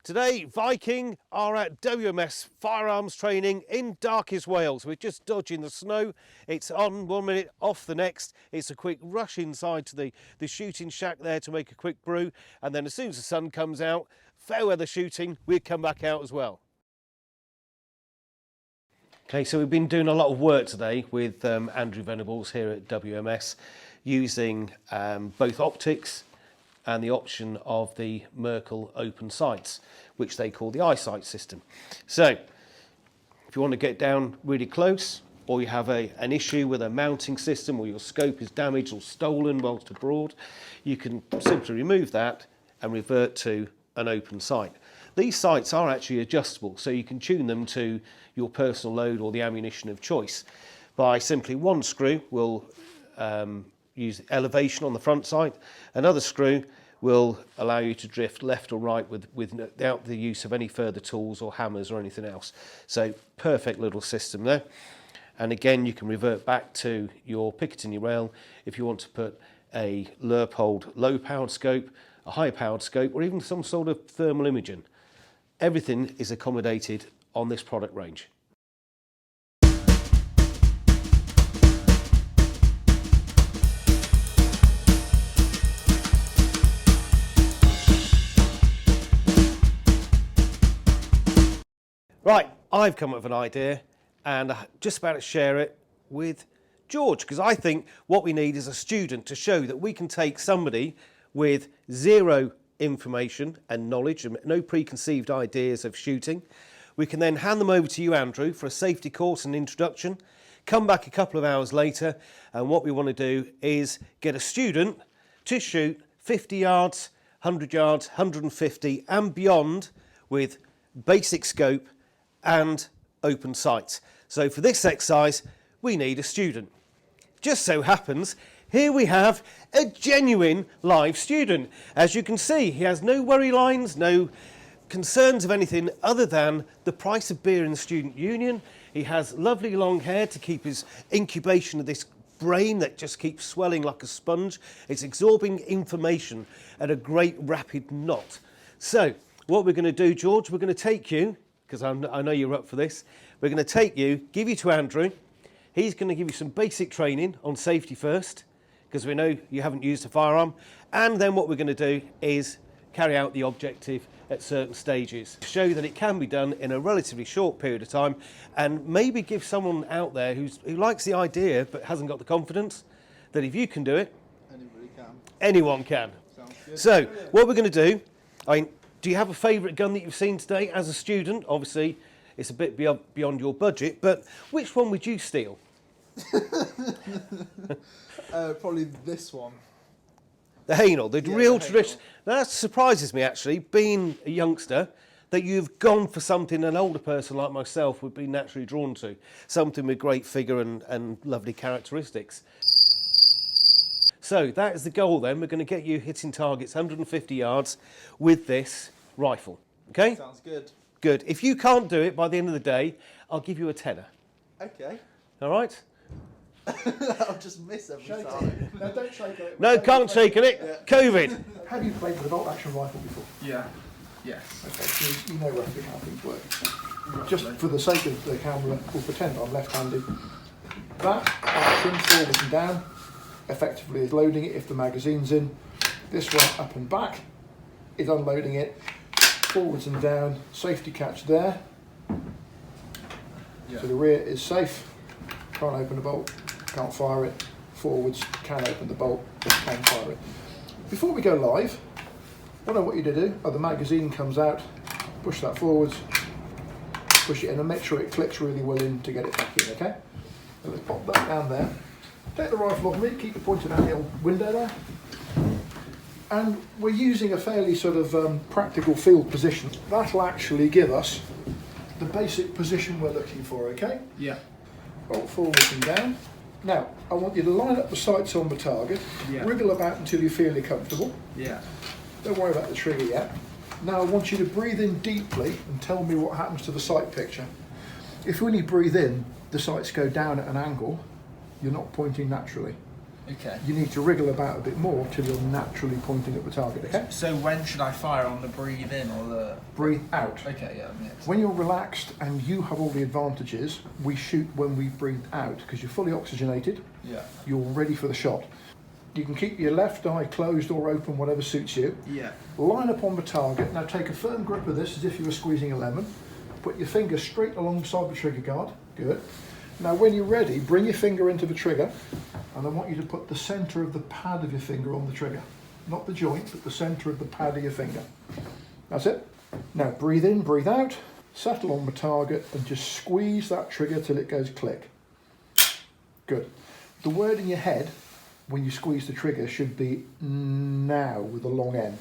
Today, Viking are at WMS firearms training in Darkest Wales. We're just dodging the snow. It's on 1 minute, off the next. It's a quick rush inside to the shooting shack there to make a quick brew. And then as soon as the sun comes out, fair weather shooting, we'll come back out as well. Okay, so we've been doing a lot of work today with Andrew Venables here at WMS using both optics and the option of the Merkel open sights, which they call the eyesight system. So if you want to get down really close, or you have an issue with a mounting system, or your scope is damaged or stolen whilst abroad, you can simply remove that and revert to an open sight. These sights are actually adjustable, so you can tune them to your personal load or the ammunition of choice. By simply one screw will use elevation on the front sight. Another screw will allow you to drift left or right without the use of any further tools or hammers or anything else. So perfect little system there. And again, you can revert back to your Picatinny rail if you want to put a Leupold low-powered scope, a high-powered scope, or even some sort of thermal imaging. Everything is accommodated on this product range. Right, I've come up with an idea and I'm just about to share it with George, because I think what we need is a student to show that we can take somebody with zero information and knowledge and no preconceived ideas of shooting. We can then hand them over to you, Andrew, for a safety course and introduction, come back a couple of hours later, and what we want to do is get a student to shoot 50 yards, 100 yards, 150 and beyond with basic scope and open sights. So for this exercise, we need a student. Just so happens, here we have a genuine live student. As you can see, he has no worry lines, no concerns of anything other than the price of beer in the student union. He has lovely long hair to keep his incubation of this brain that just keeps swelling like a sponge. It's absorbing information at a great rapid knot. So what we're going to do, George, we're going to take you, because I know you're up for this, we're going to take you, give you to Andrew. He's going to give you some basic training on safety first, because we know you haven't used a firearm. And then what we're going to do is carry out the objective at certain stages. Show that it can be done in a relatively short period of time, and maybe give someone out there who likes the idea but hasn't got the confidence that if you can do it, anybody can. Anyone can. Sounds good. So what we're going to do, do you have a favourite gun that you've seen today as a student? Obviously, it's a bit beyond your budget, but which one would you steal? Probably this one. The Hainel, the real the tradition. That surprises me, actually, being a youngster, that you've gone for something an older person like myself would be naturally drawn to. Something with great figure and lovely characteristics. So that is the goal then. We're going to get you hitting targets 150 yards with this rifle. Okay? Sounds good. Good. If you can't do it by the end of the day, I'll give you a tenner. Okay. All right? I'll just miss every time. No, don't shake it. No, can't shake it. Yeah. COVID. Have you played with a bolt action rifle before? Yeah. Yes. Okay, so you know roughly how things work. Just for the sake of the camera, we'll pretend I'm left-handed. That action, forward and down, effectively is loading it if the magazine's in. This one, up and back, is unloading it. Forwards and down, safety catch there. Yeah. So the rear is safe. Can't open the bolt, can't fire it. Forwards, can open the bolt, can fire it. Before we go live, what I want you to do, the magazine comes out, push that forwards, push it in and make sure it clicks really well in to get it back in, okay? So let's pop that down there. Take the rifle off me, keep it pointed at the old window there. And we're using a fairly sort of practical field position. That'll actually give us the basic position we're looking for, okay? Yeah. Bolt forwards and down. Now, I want you to line up the sights on the target, Yeah. wriggle about until you feel you're comfortable. Yeah. Don't worry about the trigger yet. Now I want you to breathe in deeply and tell me what happens to the sight picture. If when you breathe in, the sights go down at an angle, you're not pointing naturally. Okay. You need to wriggle about a bit more till you're naturally pointing at the target, okay? So when should I fire, on the breathe in or the... Breathe out. Okay, yeah, next. When you're relaxed and you have all the advantages, we shoot when we breathe out because you're fully oxygenated, Yeah. you're ready for the shot. You can keep your left eye closed or open, whatever suits you. Yeah. Line up on the target. Now take a firm grip of this as if you were squeezing a lemon. Put your finger straight alongside the trigger guard. Good. Now when you're ready, bring your finger into the trigger and I want you to put the centre of the pad of your finger on the trigger. Not the joint, but the centre of the pad of your finger. That's it. Now breathe in, breathe out, settle on the target and just squeeze that trigger till it goes click. Good. The word in your head when you squeeze the trigger should be now with a long N.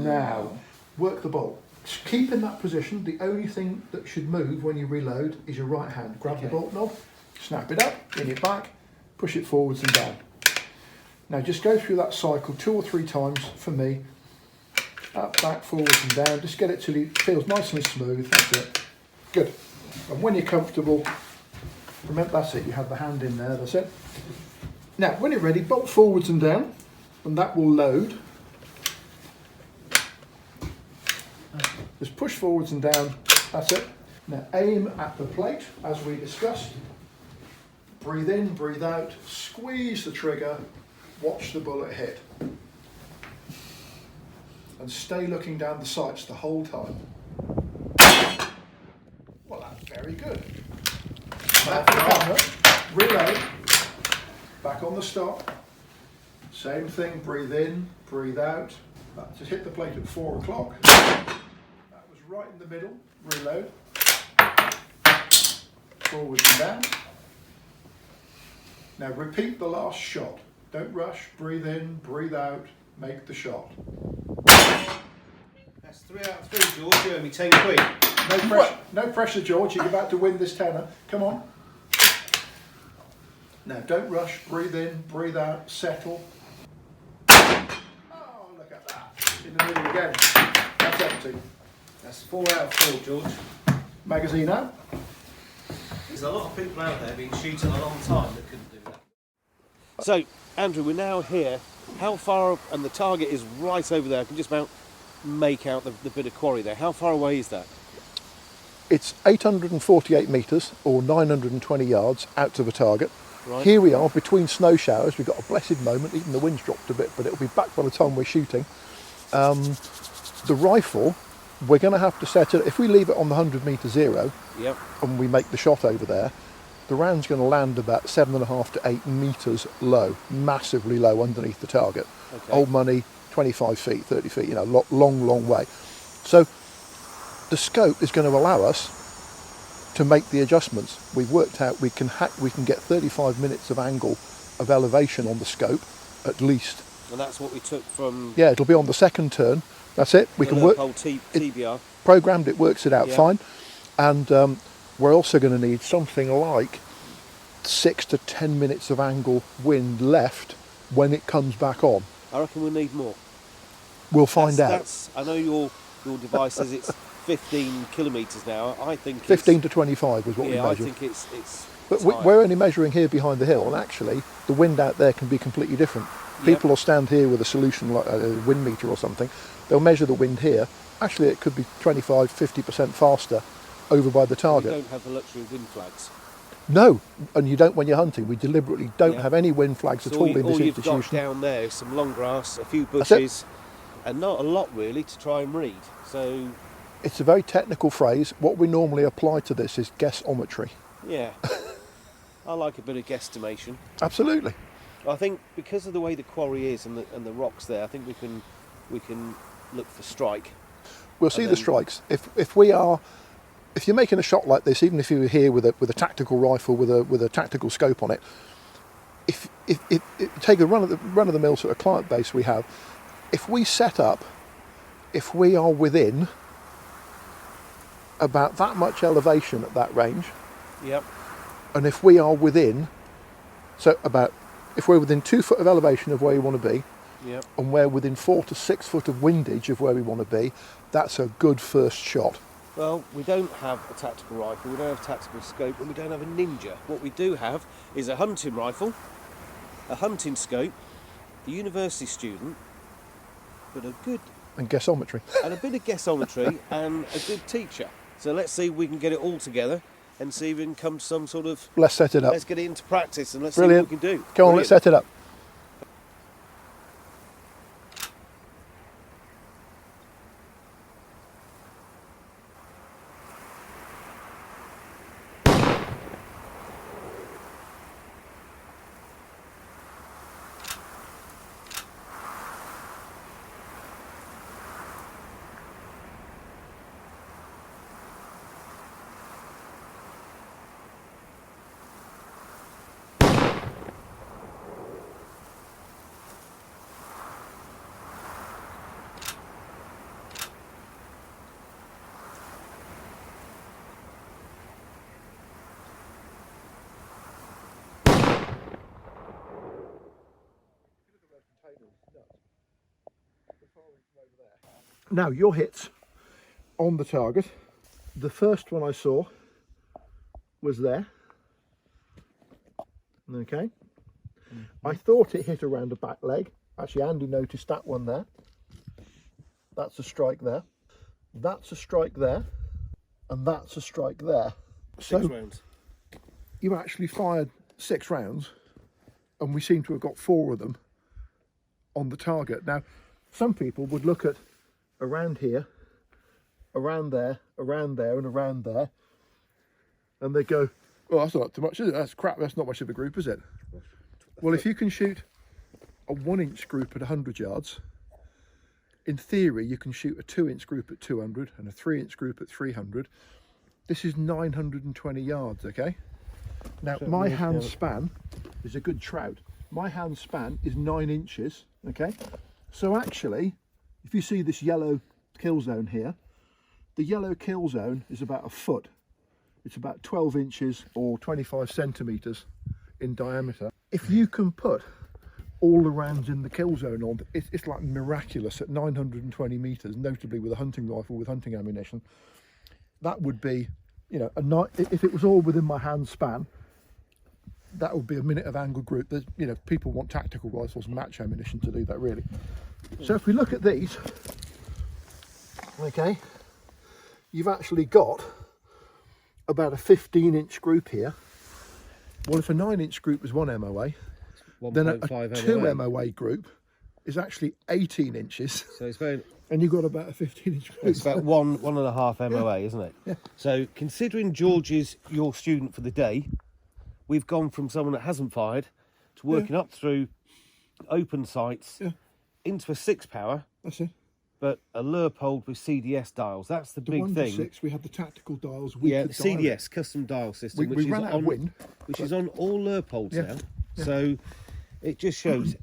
Now. Work the bolt. Keep in that position. The only thing that should move when you reload is your right hand. Grab the bolt knob, snap it up, bring it back, push it forwards and down. Now just go through that cycle 2 or 3 times for me. Up, back, forwards and down. Just get it till it feels nice and smooth. That's it. Good. And when you're comfortable, remember that's it. You have the hand in there. That's it. Now when you're ready, bolt forwards and down, and that will load. Just push forwards and down, that's it. Now aim at the plate, as we discussed. Breathe in, breathe out, squeeze the trigger, watch the bullet hit. And stay looking down the sights the whole time. Well, that's very good. Back to the camera, reload, back on the stop. Same thing, breathe in, breathe out. Just hit the plate at 4 o'clock. Right in the middle, reload, forward and down. Now repeat the last shot. Don't rush, breathe in, breathe out, make the shot. That's 3 out of 3, George. You owe me 10 quid. No pressure, George, you're about to win this tenner. Come on. Now don't rush, breathe in, breathe out, settle. Oh, look at that. In the middle again. That's empty. That's 4 out of 4, George. Magazine out. There's a lot of people out there been shooting a long time that couldn't do that. So, Andrew, we're now here. How far up, and the target is right over there. I can just about make out the bit of quarry there. How far away is that? It's 848 metres or 920 yards out to the target. Right. Here we are between snow showers. We've got a blessed moment, even the wind's dropped a bit, but it'll be back by the time we're shooting. The rifle, we're going to have to set it, if we leave it on the 100 metre zero, Yep. and we make the shot over there, the round's going to land about 7.5 to 8 metres low, massively low underneath the target. Okay. Old money, 25 feet, 30 feet, long way. So the scope is going to allow us to make the adjustments. We've worked out we can get 35 minutes of angle of elevation on the scope, at least. And that's what we took from... Yeah, it'll be on the second turn. That's it. We can work. TBR. Programmed, it works it out Yeah. fine. And we're also going to need something like 6 to 10 minutes of angle wind left when it comes back on. I reckon we'll need more. We'll find out. I know your device says it's 15 kilometres now. I think 15 to 25 was what we yeah, I measured. think it's But high. we're only measuring here behind the hill, and actually the wind out there can be completely different. People will stand here with a solution like a wind meter or something. They'll measure the wind here. Actually, it could be 25, 50% faster over by the We target. don't have the luxury of wind flags. No, and you don't when you're hunting. We deliberately don't Yeah. have any wind flags at So all in this all you've got institution. down there is some long grass, a few That's it. bushes, and not a lot really to try and read. So It's a very technical phrase. What we normally apply to this is guessometry. yeah, I like a bit of guesstimation. Absolutely. I think because of the way the quarry is and the rocks there, I think we can look for strike. We'll see And the then- strikes. If you're making a shot like this, even if you were here with a tactical rifle with a tactical scope on it, if take a run of the mill sort of client base we have, if we set up, if we are within about that much elevation at that range, Yep. and if we are within, if we're within 2 foot of elevation of where you want to be, Yep. and we're within 4 to 6 foot of windage of where we want to be, that's a good first shot. Well, we don't have a tactical rifle, we don't have a tactical scope, and we don't have a ninja. What we do have is a hunting rifle a hunting scope, a university student, but a good And guessometry. and a bit of guessometry and a good teacher. So let's see if we can get it all together and see if we can come to some sort of. Let's set it up. Let's get it into practice and let's Brilliant. see what we can do. Come on, let's set it up. Now your hits on the target. The first one I saw was there. Okay. I thought it hit around the back leg. Actually, Andy noticed that one there. That's a strike there. That's a strike there. And that's a strike there. 6 rounds. You actually fired 6 rounds, and we seem to have got 4 of them on the target. Now, some people would look at around here, around there, and around there, and they go, "Well, that's not too much, is it? That's crap. That's not much of a group, is it?" Well, if you can shoot a 1-inch group at 100 yards, in theory, you can shoot a 2-inch group at 200 and a 3-inch group at 300. This is 920 yards, okay? Now, my hand span is a good trout. My hand span is 9 inches, okay? So actually, if you see this yellow kill zone here, the yellow kill zone is about a foot. It's about 12 inches or 25 centimetres in diameter. If you can put all the rounds in the kill zone on, it's like miraculous at 920 metres, notably with a hunting rifle with hunting ammunition. That would be, you know, if it was all within my hand span, that would be a minute of angle group. There's, you know, people want tactical rifles and match ammunition to do that, really. So if we look at these, okay, you've actually got about a 15-inch group here. Well, if a 9-inch group was 1 MOA, then a 2 MOA group is actually 18 inches. So it's very, and you've got about a 15-inch group. it's about 1.5 MOA, isn't it? Yeah. So considering George is your student for the day, we've gone from someone that hasn't fired to working up through open sights into a 6-power. That's it. But a Leupold with CDS dials. That's the big thing. 6, we had the tactical dials. We Yeah, could the dial it. CDS, custom dial system, We which is ran out of wind, which is on all Leupolds Yeah. now. Yeah. So it just shows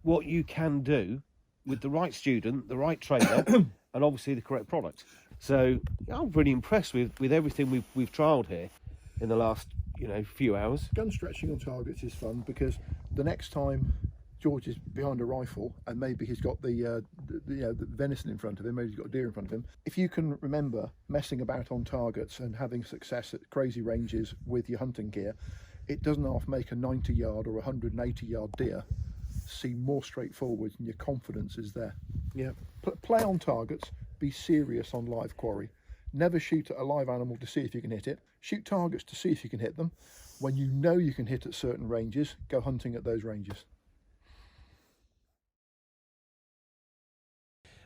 what you can do with the right student, the right trainer, and obviously the correct product. So I'm really impressed with everything we've trialled here in the last few hours. Gun stretching on targets is fun because the next time George is behind a rifle and maybe he's got the venison in front of him, maybe he's got a deer in front of him. If you can remember messing about on targets and having success at crazy ranges with your hunting gear, it doesn't half make a 90-yard or 180-yard deer seem more straightforward, and your confidence is there. Yeah. Play on targets, be serious on live quarry. Never shoot at a live animal to see if you can hit it. Shoot targets to see if you can hit them. When you know you can hit at certain ranges, go hunting at those ranges.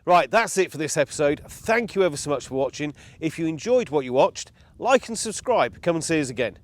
Right, that's it for this episode. Thank you ever so much for watching. If you enjoyed what you watched, like and subscribe. Come and see us again.